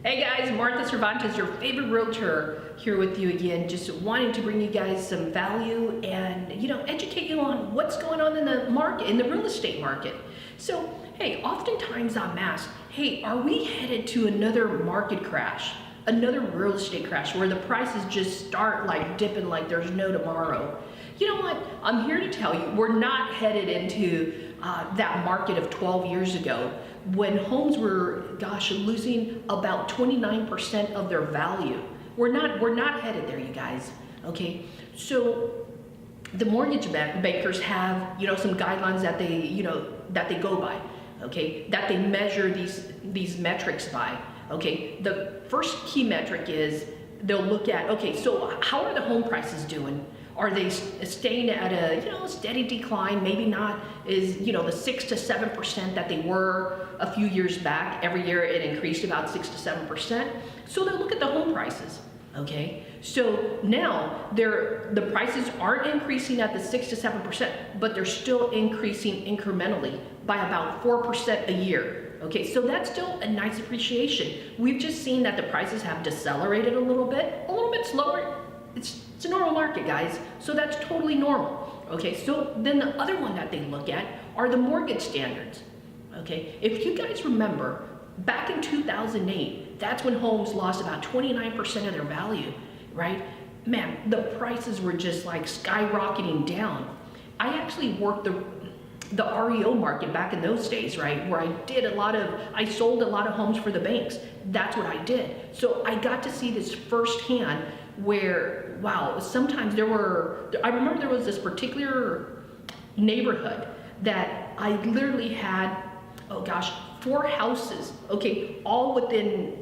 Hey guys, Martha Cervantes, your favorite realtor, here with you again, just wanting to bring you guys some value and, educate you on what's going on in the market, in the real estate market. So, hey, oftentimes I'm asked, hey, are we headed to another market crash, another real estate crash where the prices just start like dipping like there's no tomorrow? You know what? I'm here to tell you, we're not headed into that market of 12 years ago when homes were, losing about 29% of their value. We're not headed there, you guys. Okay, so the mortgage bankers have, some guidelines that they go by. Okay, that they measure these metrics by. Okay, the first key metric is they'll look at, okay, so how are the home prices doing? Are they staying at a steady decline? Maybe not is the 6 to 7% that they were a few years back. Every year it increased about 6 to 7%. So they'll look at the home prices. Okay, so now the prices aren't increasing at the 6 to 7%, but they're still increasing incrementally by about 4% a year. Okay, so that's still a nice appreciation. We've just seen that the prices have decelerated a little bit slower. It's a normal market, guys, so that's totally normal. Okay, so then the other one that they look at are the mortgage standards. Okay, if you guys remember, back in 2008, that's when homes lost about 29% of their value, right? Man, the prices were just like skyrocketing down. I actually worked the REO market back in those days, right? Where I sold a lot of homes for the banks. That's what I did. So I got to see this firsthand where, wow, sometimes I remember there was this particular neighborhood that I literally had, 4 houses, okay, all within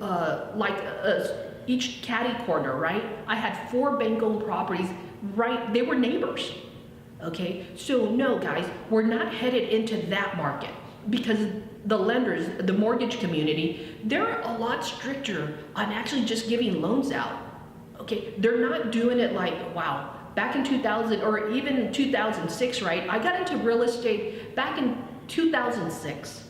each catty corner, right? I had 4 bank-owned properties, right? They were neighbors. Okay, so no, guys, we're not headed into that market because the lenders, the mortgage community, they're a lot stricter on actually just giving loans out. Okay, they're not doing it like, wow, back in 2000 or even 2006, right? I got into real estate back in 2006.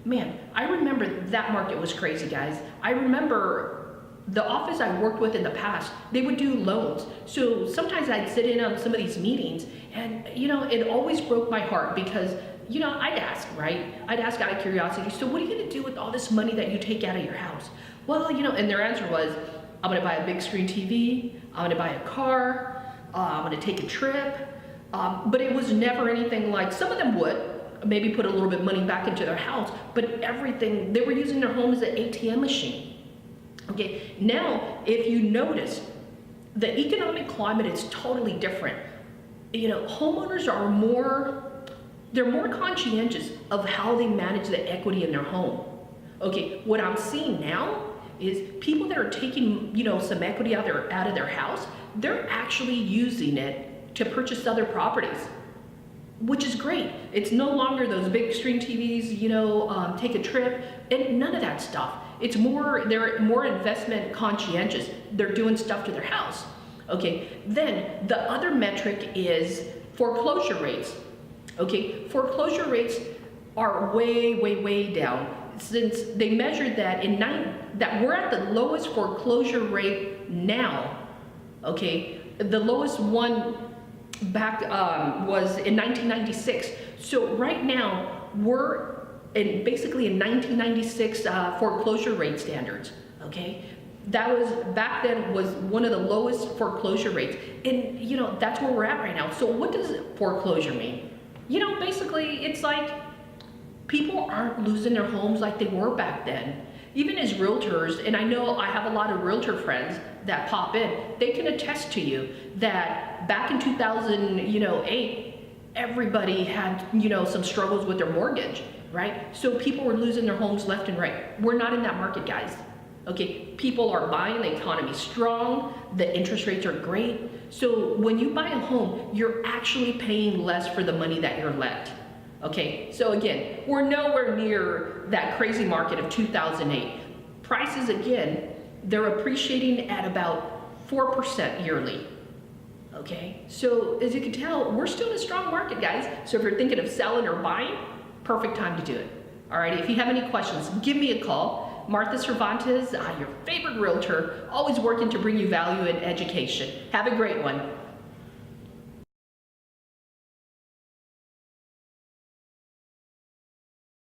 Man, I remember that market was crazy, guys. I remember the office I worked with in the past, they would do loans. So sometimes I'd sit in on some of these meetings and, it always broke my heart because, I'd ask, right? I'd ask out of curiosity, so what are you gonna do with all this money that you take out of your house? Well, and their answer was, I'm gonna buy a big screen TV, I'm gonna buy a car, I'm gonna take a trip. But it was never anything like, some of them would maybe put a little bit of money back into their house, but everything, they were using their home as an ATM machine. Okay, now if you notice, the economic climate is totally different. Homeowners are more conscientious of how they manage the equity in their home. Okay, what I'm seeing now is people that are taking, some equity out of their house, they're actually using it to purchase other properties, which is great. It's no longer those big screen TVs, take a trip, and none of that stuff. They're more investment conscientious. They're doing stuff to their house. Okay, then the other metric is foreclosure rates. Okay, foreclosure rates are way, way, way down. Since they measured that that we're at the lowest foreclosure rate now. Okay, the lowest one back was in 1996. So right now we're basically in 1996 foreclosure rate standards. Okay, that was back then was one of the lowest foreclosure rates, and that's where we're at right now. So what does foreclosure mean? Basically it's like people aren't losing their homes like they were back then. Even as realtors, and I know I have a lot of realtor friends that pop in, they can attest to you that back in 2008, everybody had, some struggles with their mortgage, right? So people were losing their homes left and right. We're not in that market, guys. Okay, people are buying, the economy's strong, the interest rates are great. So when you buy a home, you're actually paying less for the money that you're lent. Okay, so again, we're nowhere near that crazy market of 2008. Prices, again, they're appreciating at about 4% yearly. Okay, so as you can tell, we're still in a strong market, guys. So if you're thinking of selling or buying, perfect time to do it. All right, if you have any questions, give me a call. call. Martha Cervantes, your favorite realtor, always working to bring you value and education. Have a great one.